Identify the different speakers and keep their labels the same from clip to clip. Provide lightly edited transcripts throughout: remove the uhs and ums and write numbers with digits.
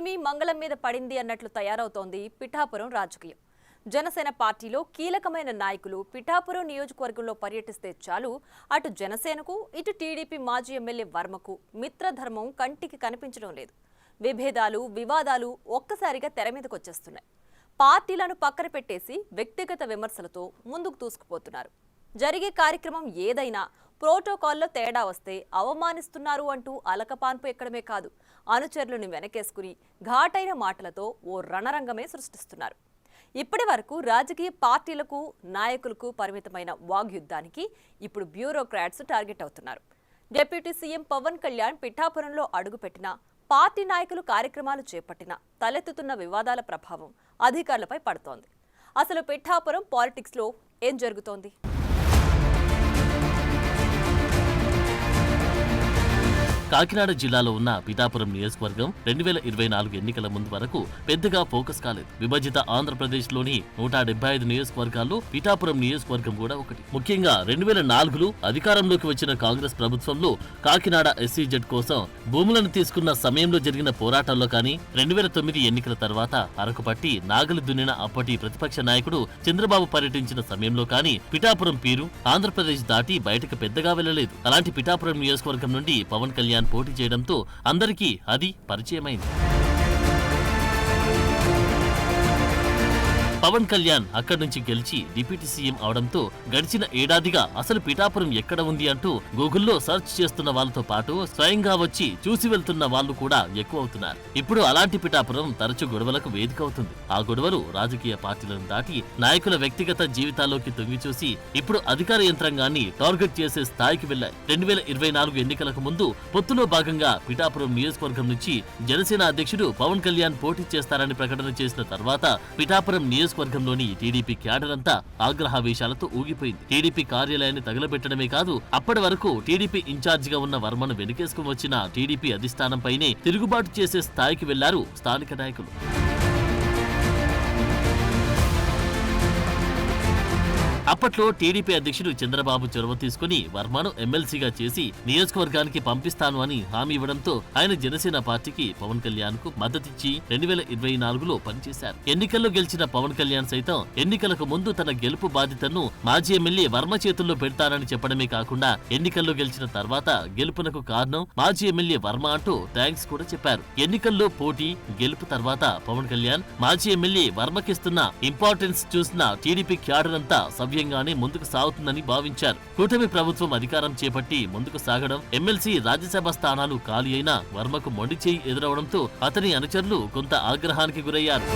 Speaker 1: కూటమి మంగళం మీద పడింది అన్నట్లు తయారవుతోంది పిఠాపురం రాజకీయం. జనసేన పార్టీలో కీలకమైన నాయకులు పిఠాపురం నియోజకవర్గంలో పర్యటిస్తే చాలు అటు జనసేనకు ఇటు టీడీపీ మాజీ ఎమ్మెల్యే వర్మకు మిత్రధర్మం కంటికి కనిపించడం లేదు. విభేదాలు వివాదాలు ఒక్కసారిగా తెర మీదకు వచ్చేస్తున్నాయి. పార్టీలను పక్కన పెట్టేసి వ్యక్తిగత విమర్శలతో ముందుకు దూసుకుపోతున్నారు. జరిగే కార్యక్రమం ఏదైనా ప్రోటోకాల్లో తేడా వస్తే అవమానిస్తున్నారు అంటూ అలకపాన్పు ఎక్కడమే కాదు, అనుచరులను వెనకేసుకుని ఘాటైన మాటలతో ఓ రణరంగమే సృష్టిస్తున్నారు. ఇప్పటి వరకు రాజకీయ పార్టీలకు నాయకులకు పరిమితమైన వాగ్యుద్ధానికి ఇప్పుడు బ్యూరోక్రాట్స్ టార్గెట్ అవుతున్నారు. డిప్యూటీ సీఎం పవన్ కళ్యాణ్ పిఠాపురంలో అడుగుపెట్టినా, పార్టీ నాయకులు కార్యక్రమాలు చేపట్టినా తలెత్తుతున్న వివాదాల ప్రభావం అధికారులపై పడుతోంది. అసలు పిఠాపురం పాలిటిక్స్లో ఏం జరుగుతోంది?
Speaker 2: కాకినాడ జిల్లాలో ఉన్న పిఠాపురం నియోజకవర్గం 2024 ఎన్నికల ముందు వరకు పెద్దగా ఫోకస్ కాలేదు. విభజిత ఆంధ్రప్రదేశ్లోని 175 నియోజకవర్గాల్లో పిఠాపురం నియోజకవర్గం కూడా ఒకటి. ముఖ్యంగా 2004లో అధికారంలోకి వచ్చిన కాంగ్రెస్ ప్రభుత్వంలో కాకినాడ ఎస్సీజెడ్ కోసం భూములను తీసుకున్న సమయంలో జరిగిన పోరాటాల్లో కానీ, 2009 ఎన్నికల తర్వాత అరకుపట్టి నాగలి దున్నిన అప్పటి ప్రతిపక్ష నాయకుడు చంద్రబాబు పర్యటించిన సమయంలో కానీ పిఠాపురం పేరు ఆంధ్రప్రదేశ్ దాటి బయటకు పెద్దగా వెళ్లలేదు. అలాంటి పిఠాపురం నియోజకవర్గం నుండి పవన్ కళ్యాణ్ పోటీ చేయడంతో అందరికీ అది పరిచయమైంది. పవన్ కళ్యాణ్ అక్కడి నుంచి గెలిచి డిప్యూటీ సీఎం అవడంతో గడిచిన ఏడాదిగా అసలు పిఠాపురం ఎక్కడ ఉంది అంటూ గూగుల్లో సెర్చ్ చేస్తున్న వాళ్ళతో పాటు స్వయంగా వచ్చి చూసి వెళ్తున్న వాళ్ళు కూడా ఎక్కువ అవుతున్నారు. ఇప్పుడు అలాంటి పిఠాపురం తరచు గొడవలకు వేదిక అవుతుంది. ఆ గొడవలు రాజకీయ పార్టీలను దాటి నాయకుల వ్యక్తిగత జీవితాల్లోకి తొంగి చూసి ఇప్పుడు అధికార యంత్రాంగాన్ని టార్గెట్ చేసే స్థాయికి వెళ్లాయి. 2024 ఎన్నికలకు ముందు పొత్తులో భాగంగా పిఠాపురం నియోజకవర్గం నుంచి జనసేన అధ్యక్షుడు పవన్ కళ్యాణ్ పోటీ చేస్తారని ప్రకటన చేసిన తర్వాత పిఠాపురం నియోజకవర్గంలోని టీడీపీ క్యాడర్ అంతా ఆగ్రహావేశాలతో ఊగిపోయింది. టీడీపీ కార్యాలయాన్ని తగలబెట్టడమే కాదు, అప్పటి వరకు టీడీపీ ఇన్ఛార్జిగా ఉన్న వర్మను వెనుకేసుకుని వచ్చిన టీడీపీ అధిష్టానంపైనే తిరుగుబాటు చేసే స్థాయికి వెళ్లారు స్థానిక నాయకులు. అప్పట్లో టీడీపీ అధ్యక్షుడు చంద్రబాబు చొరవ తీసుకుని వర్మను ఎమ్మెల్సీగా చేసి నియోజకవర్గానికి పంపిస్తాను అని హామీ ఇవ్వడంతో ఆయన జనసేన పార్టీకి పవన్ కళ్యాణ్ కు మద్దతిచ్చి 2024లో పనిచేశారు. ఎన్నికల్లో గెలిచిన పవన్ కళ్యాణ్ సైతం ఎన్నికలకు ముందు తన గెలుపు బాధ్యతను మాజీ ఎమ్మెల్యే వర్మ చేతుల్లో పెడతారని చెప్పడమే కాకుండా ఎన్నికల్లో గెలిచిన తర్వాత గెలుపునకు కారణం మాజీ ఎమ్మెల్యే వర్మ అంటూ థ్యాంక్స్ కూడా చెప్పారు. ఎన్నికల్లో పోటీ గెలుపు తర్వాత పవన్ కళ్యాణ్ మాజీ ఎమ్మెల్యే వర్మకిస్తున్న ఇంపార్టెన్స్ చూసిన టీడీపీ క్యాడర్ అంతా సవ్యంగానే ముందుకు సాగుతుందని భావించారు. కూటమి ప్రభుత్వం అధికారం చేపట్టి ముందుకు సాగడం, ఎమ్మెల్సీ రాజ్యసభ స్థానాలు ఖాళీ అయినా వర్మకు మొండి చేయి ఎదురవడంతో అతని అనుచరులు కొంత ఆగ్రహానికి గురయ్యారు.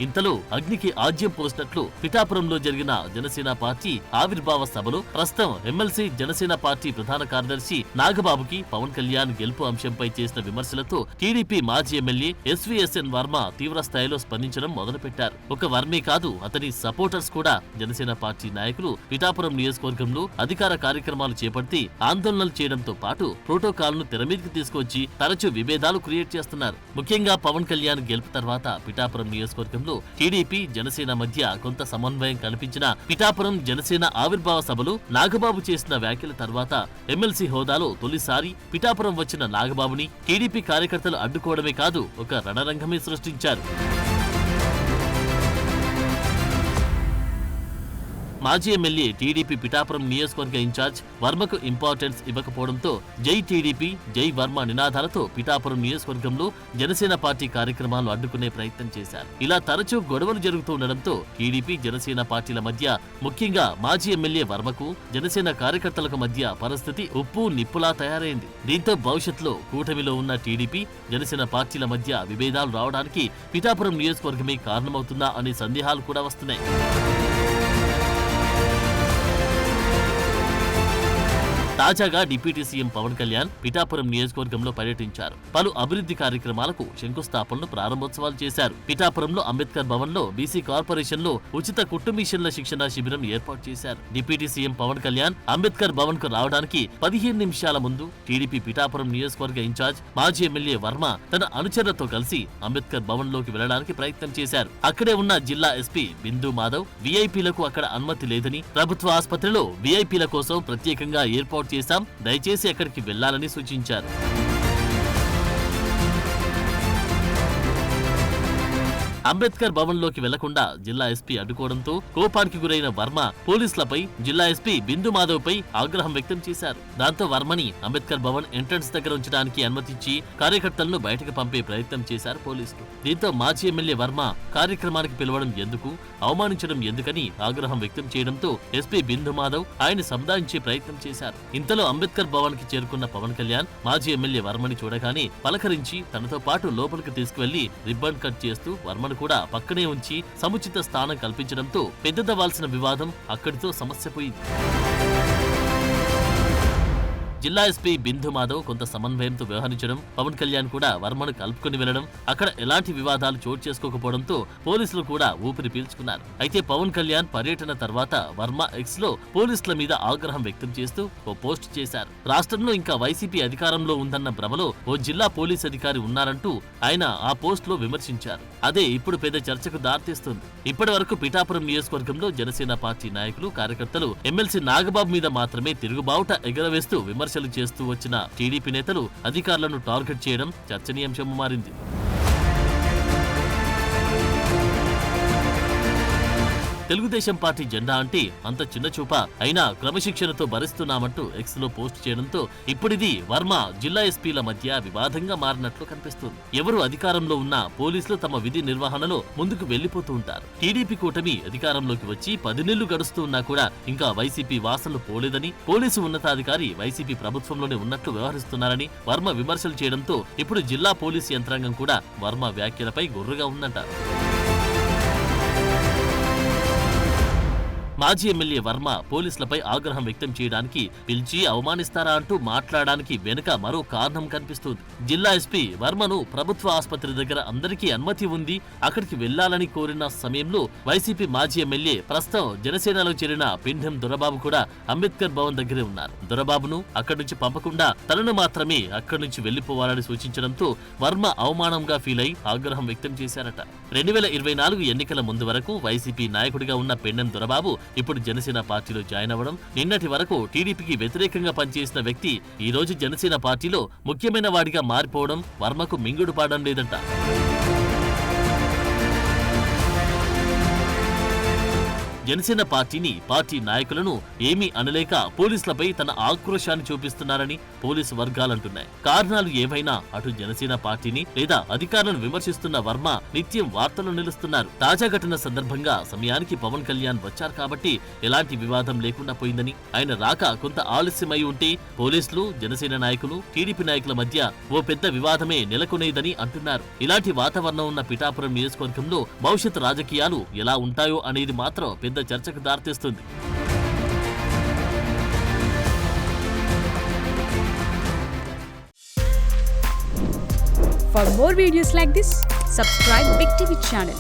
Speaker 2: ఇంతలో అగ్నికి ఆజ్యం పోసినట్లు పిఠాపురంలో జరిగిన జనసేన పార్టీ ఆవిర్భావ సభలో ప్రస్తుతం ఎమ్మెల్సీ జనసేన పార్టీ ప్రధాన కార్యదర్శి నాగబాబుకి పవన్ కళ్యాణ్ గెలుపు అంశంపై చేసిన విమర్శలతో టీడీపీ మాజీ ఎమ్మెల్యే ఎస్వీఎస్ఎన్ వర్మ తీవ్ర స్థాయిలో స్పందించడం మొదలుపెట్టారు. ఒక వర్మే కాదు, అతని సపోర్టర్స్ కూడా జనసేన పార్టీ నాయకులు పిఠాపురం నియోజకవర్గంలో అధికార కార్యక్రమాలు చేపట్టి ఆందోళనలు చేయడంతో పాటు ప్రోటోకాల్ ను తెరమీదకి తీసుకొచ్చి తరచూ విభేదాలు క్రియేట్ చేస్తున్నారు. ముఖ్యంగా పవన్ కళ్యాణ్ గెలుపు తర్వాత పిఠాపురం నియోజకవర్గం టీడీపీ జనసేన మధ్య కొంత సమన్వయం కనిపించిన పిఠాపురం జనసేన ఆవిర్భావ సభలో నాగబాబు చేసిన వ్యాఖ్యల తర్వాత ఎమ్మెల్సీ హోదాలో తొలిసారి పిఠాపురం వచ్చిన నాగబాబుని టీడీపీ కార్యకర్తలు అడ్డుకోవడమే కాదు, ఒక రణరంగమే సృష్టించారు. మాజీ ఎమ్మెల్యే టీడీపీ పిఠాపురం నియోజకవర్గ ఇన్ఛార్జ్ వర్మకు ఇంపార్టెన్స్ ఇవ్వకపోవడంతో జై టీడీపీ జై వర్మ నినాదాలతో పిఠాపురం నియోజకవర్గంలో జనసేన పార్టీ కార్యక్రమాలు అడ్డుకునే ప్రయత్నం చేశారు. ఇలా తరచూ గొడవలు జరుగుతూ ఉండడంతో టీడీపీ జనసేన పార్టీల మధ్య, ముఖ్యంగా మాజీ ఎమ్మెల్యే వర్మకు జనసేన కార్యకర్తలకు మధ్య పరిస్థితి ఉప్పు నిప్పులా తయారైంది. దీంతో భవిష్యత్తులో కూటమిలో ఉన్న టీడీపీ జనసేన పార్టీల మధ్య విభేదాలు రావడానికి పిఠాపురం నియోజకవర్గమే కారణమవుతుందా అనే సందేహాలు కూడా వస్తున్నాయి. తాజాగా డిప్యూటీ సీఎం పవన్ కళ్యాణ్ పిఠాపురం నియోజకవర్గంలో పర్యటించారు. పలు అభివృద్ధి కార్యక్రమాలకు శంకుస్థాపనలు, ప్రారంభోత్సవాలు చేశారు. పిఠాపురంలో అంబేద్కర్ భవన్ లో బీసీ కార్పొరేషన్ లో ఉచిత కుట్టు మిషన్ల శిక్షణ శిబిరం ఏర్పాటు చేశారు. డిప్యూటీ సీఎం పవన్ కళ్యాణ్ అంబేద్కర్ భవన్ కు రావడానికి 15 నిమిషాల ముందు టీడీపీ పిఠాపురం నియోజకవర్గ ఇన్ఛార్జ్ మాజీ ఎమ్మెల్యే వర్మ తన అనుచరులతో కలిసి అంబేద్కర్ భవన్ లోకి వెళ్లడానికి ప్రయత్నం చేశారు. అక్కడే ఉన్న జిల్లా ఎస్పీ బిందు మాధవ్ వీఐపీలకు అక్కడ అనుమతి లేదని, ప్రభుత్వ ఆసుపత్రిలో వీఐపీల కోసం ప్రత్యేకంగా ఏర్పాటు ఏర్పాటు చేశాం, దయచేసి అక్కడికి వెళ్లాలని సూచించారు. అంబేద్కర్ భవన్ లోకి వెళ్లకుండా జిల్లా ఎస్పీ అడ్డుకోవడంతో కోపానికి గురైన వర్మ పోలీసులపై, జిల్లా ఎస్పీ బిందు మాధవ్ పై ఆగ్రహం వ్యక్తం చేశారు. దాంతో వర్మని అంబేద్కర్ భవన్ ఎంట్రన్స్ దగ్గర ఉంచడానికి అనుమతించి కార్యకర్తలను బయటకు పంపే ప్రయత్నం చేశారు పోలీసులు. దీంతో మాజీ ఎమ్మెల్యే వర్మ కార్యక్రమానికి పిలవడం ఎందుకు, అవమానించడం ఎందుకని ఆగ్రహం వ్యక్తం చేయడంతో ఎస్పీ బిందు మాధవ్ ఆయన సముదాయించే ప్రయత్నం చేశారు. ఇంతలో అంబేద్కర్ భవన్ కి చేరుకున్న పవన్ కళ్యాణ్ మాజీ ఎమ్మెల్యే వర్మని చూడగానే పలకరించి తనతో పాటు లోపలికి తీసుకువెళ్లి రిబ్బన్ కట్ చేస్తూ వర్మను కూడా పక్కనే ఉంచి సముచిత స్థానం కల్పించడంతో పెద్దదవ్వాల్సిన వివాదం అక్కడితో సమస్య పోయింది. జిల్లా ఎస్పీ బిందు మాధవ్ కొంత సమన్వయంతో వ్యవహరించడం, పవన్ కళ్యాణ్ కూడా వర్మను కలుపుకుని వెళ్లడం, అక్కడ ఎలాంటి వివాదాలు చోటు చేసుకోకపోవడంతో పోలీసులు కూడా ఊపిరి పీల్చుకున్నారు. అయితే పవన్ కళ్యాణ్ పర్యటన తర్వాత వర్మ ఎక్స్ లో పోలీసుల మీద ఆగ్రహం వ్యక్తం చేస్తూ ఓ పోస్ట్ చేశారు. రాష్ట్రంలో ఇంకా వైసీపీ అధికారంలో ఉందన్న భ్రమలో ఓ జిల్లా పోలీస్ అధికారి ఉన్నారంటూ ఆయన ఆ పోస్ట్ లో విమర్శించారు. అదే ఇప్పుడు పెద్ద చర్చకు దారితీస్తుంది. ఇప్పటి వరకు పిఠాపురం నియోజకవర్గంలో జనసేన పార్టీ నాయకులు, కార్యకర్తలు ఎమ్మెల్సీ నాగబాబు మీద మాత్రమే తిరుగుబావుట ఎగరవేస్తూ విమర్శలు చేస్తూ వచ్చిన టీడీపీ నేతలు అధికారులను టార్గెట్ చేయడం చర్చనీయాంశం మారింది. తెలుగుదేశం పార్టీ జెండా అంటే అంత చిన్న చూప, అయినా క్రమశిక్షణతో భరిస్తున్నామంటూ ఎక్స్ లో పోస్ట్ చేయడంతో ఇప్పుడిది వర్మ, జిల్లా ఎస్పీల మధ్య వివాదంగా మారినట్లు కనిపిస్తుంది. ఎవరు అధికారంలో ఉన్నా పోలీసులు తమ విధి నిర్వహణలో ముందుకు వెళ్లిపోతూ ఉంటారు. టీడీపీ కూటమి అధికారంలోకి వచ్చి 10 నెలలు గడుస్తూ ఉన్నా కూడా ఇంకా వైసీపీ వాసనలు పోలేదని, పోలీసు ఉన్నతాధికారి వైసీపీ ప్రభుత్వంలోనే ఉన్నట్లు వ్యవహరిస్తున్నారని వర్మ విమర్శలు చేయడంతో ఇప్పుడు జిల్లా పోలీసు యంత్రాంగం కూడా వర్మ వ్యాఖ్యలపై గుర్రుగా ఉందంట. మాజీ ఎమ్మెల్యే వర్మ పోలీసులపై ఆగ్రహం వ్యక్తం చేయడానికి, పిలిచి అవమానిస్తారా అంటూ మాట్లాడడానికి వెనుక మరో కారణం కనిపిస్తుంది. జిల్లా ఎస్పీ వర్మను ప్రభుత్వ ఆసుపత్రి దగ్గర అందరికీ అనుమతి ఉంది, అక్కడికి వెళ్లాలని కోరిన సమయంలో వైసీపీ మాజీ ఎమ్మెల్యే, ప్రస్తుతం జనసేనలో చేరిన పిండెం దొరబాబు కూడా అంబేద్కర్ భవన్ దగ్గరే ఉన్నారు. దొరబాబును అక్కడి నుంచి పంపకుండా తనను మాత్రమే అక్కడి నుంచి వెళ్లిపోవాలని సూచించడంతో వర్మ అవమానంగా ఫీల్ అయి ఆగ్రహం వ్యక్తం చేశారట. 2024 ఎన్నికల ముందు వరకు వైసీపీ నాయకుడిగా ఉన్న పిండెం దొరబాబు ఇప్పుడు జనసేన పార్టీలో జాయిన్ అవ్వడం, నిన్నటి వరకు టీడీపీకి వ్యతిరేకంగా పనిచేసిన వ్యక్తి ఈ రోజు జనసేన పార్టీలో ముఖ్యమైన వాడిగా మారిపోవడం వర్మకు మింగుడు పాడడం లేదంట. జనసేన పార్టీని, పార్టీ నాయకులను ఏమీ అనలేక పోలీసులపై తన ఆక్రోశాన్ని చూపిస్తున్నారని పోలీసు వర్గాలంటున్నాయి. కారణాలు ఏవైనా అటు జనసేన పార్టీని లేదా అధికారులను విమర్శిస్తున్న వర్మ నిత్యం వార్తలు నిలుస్తున్నారు. తాజా ఘటన సందర్భంగా సమయానికి పవన్ కళ్యాణ్ వచ్చారు కాబట్టి ఎలాంటి వివాదం లేకుండా పోయిందని, ఆయన రాక కొంత ఆలస్యమై ఉంటే పోలీసులు, జనసేన నాయకులు, టీడీపీ నాయకుల మధ్య ఓ పెద్ద వివాదమే నెలకొనేదని అంటున్నారు. ఇలాంటి వాతావరణం ఉన్న పిఠాపురం నియోజకవర్గంలో భవిష్యత్ రాజకీయాలు ఎలా ఉంటాయో అనేది మాత్రం పెద్ద చర్చకు దారితీస్తుంది.
Speaker 3: For more videos like this, subscribe Big TV channel.